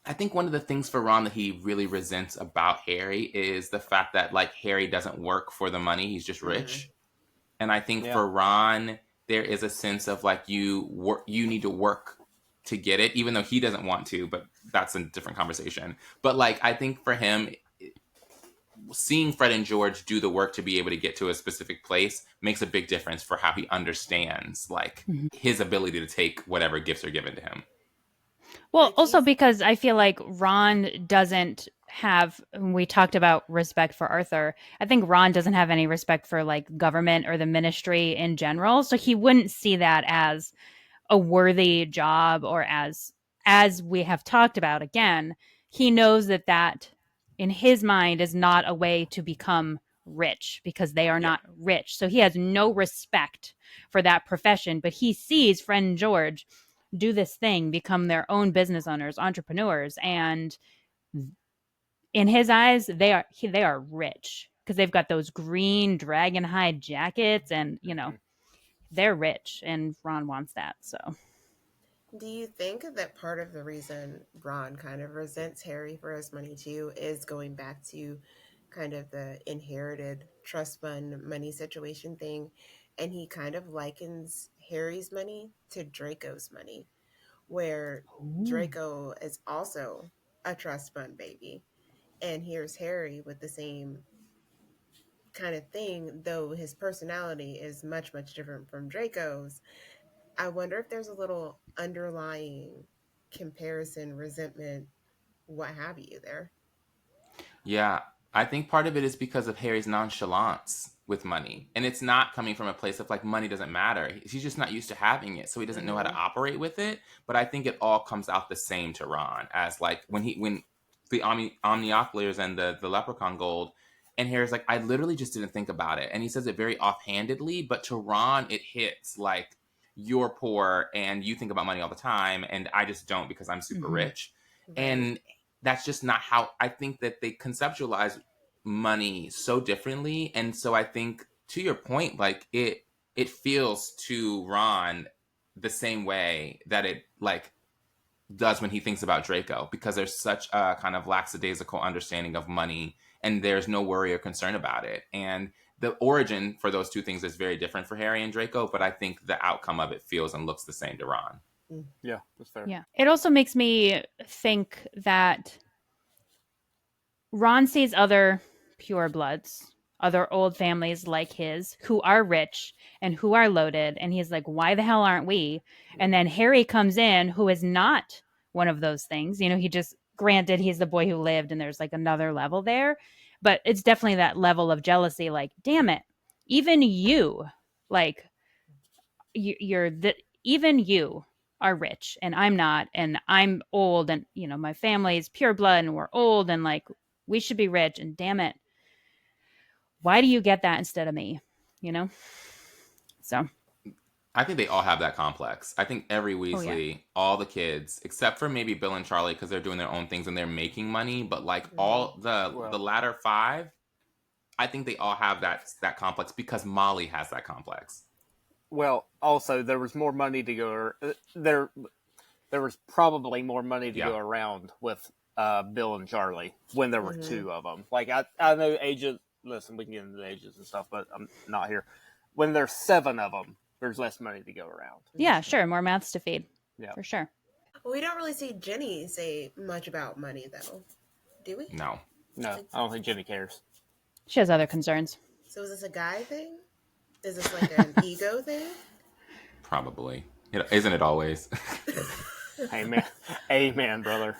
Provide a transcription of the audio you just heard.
I think one of the things for Ron that he really resents about Harry is the fact that like Harry doesn't work for the money; he's just Mm-hmm. rich. And I think Yeah. for Ron, there is a sense of like you need to work to get it, even though he doesn't want to. But that's a different conversation. But like I think for him, seeing Fred and George do the work to be able to get to a specific place makes a big difference for how he understands like Mhm. his ability to take whatever gifts are given to him. Well, Like also he's because I feel like Ron doesn't have, when we talked about respect for Arthur, I think Ron doesn't have any respect for like government or the ministry in general. So he wouldn't see that as a worthy job, or as we have talked about again, he knows that that in his mind is not a way to become rich because they are Yeah. not rich. So he has no respect for that profession, but he sees friend George do this thing, become their own business owners, entrepreneurs, and in his eyes they are rich because they've got those green dragon hide jackets, and they're rich, and Ron wants that. So Do you think that part of the reason Ron kind of resents Harry for his money too is going back to kind of the inherited trust fund money situation thing? And he kind of likens Harry's money to Draco's money, where Draco is also a trust fund baby. And here's Harry with the same kind of thing, though his personality is much, much different from Draco's. I wonder if there's a little underlying comparison, resentment, what have you there. Yeah, I think part of it is because of Harry's nonchalance with money. And it's not coming from a place of like money doesn't matter. He's just not used to having it, so he doesn't know how to Mm-hmm. operate with it. But I think it all comes out the same to Ron as like when the Omnioculars and the Leprechaun Gold, and Harry's like, I literally just didn't think about it. And he says it very offhandedly, but to Ron it hits like you're poor and you think about money all the time, and I just don't because I'm super Mhm. rich. Right. And that's just not how I think that they conceptualize money so differently. And so I think to your point, like it feels to Ron the same way that it like does when he thinks about Draco, because there's such a kind of lackadaisical understanding of money and there's no worry or concern about it. And the origin for those two things is very different for Harry and Draco, but I think the outcome of it feels and looks the same to Ron. Mm. Yeah, that's fair. Yeah. It also makes me think that Ron sees other purebloods, other old families like his who are rich and who are loaded. And he's like, why the hell aren't we? And then Harry comes in, who is not one of those things. He just, granted, he's the boy who lived, and there's like another level there. But it's definitely that level of jealousy. Like, damn it. Even you, like, you're the, even you are rich and I'm not, and I'm old, and my family is pure blood and we're old, and like we should be rich, and damn it, why do you get that instead of me? you know so I think they all have that complex. I think every oh yeah. Weasley, all the kids, except for maybe Bill and Charlie, because they're doing their own things and they're making money. But like Mm-hmm. all the Well, latter five, I think they all have that complex because Molly has that complex. also there was more money to go. There was probably more money to Yeah, go around with Bill and Charlie when there were Mm-hmm. two of them. Like I know ages. Listen, we can get into the ages and stuff, but I'm not here. When there's seven of them, there's less money to go around. Yeah, sure, more mouths to feed, Yeah. for sure. Well, we don't really see Jenny say much about money, though, do we? no, No, I don't think Jenny cares. She has other concerns. So is this a guy thing? Is this like an ego thing? probably. Isn't it always? Amen, amen, brother.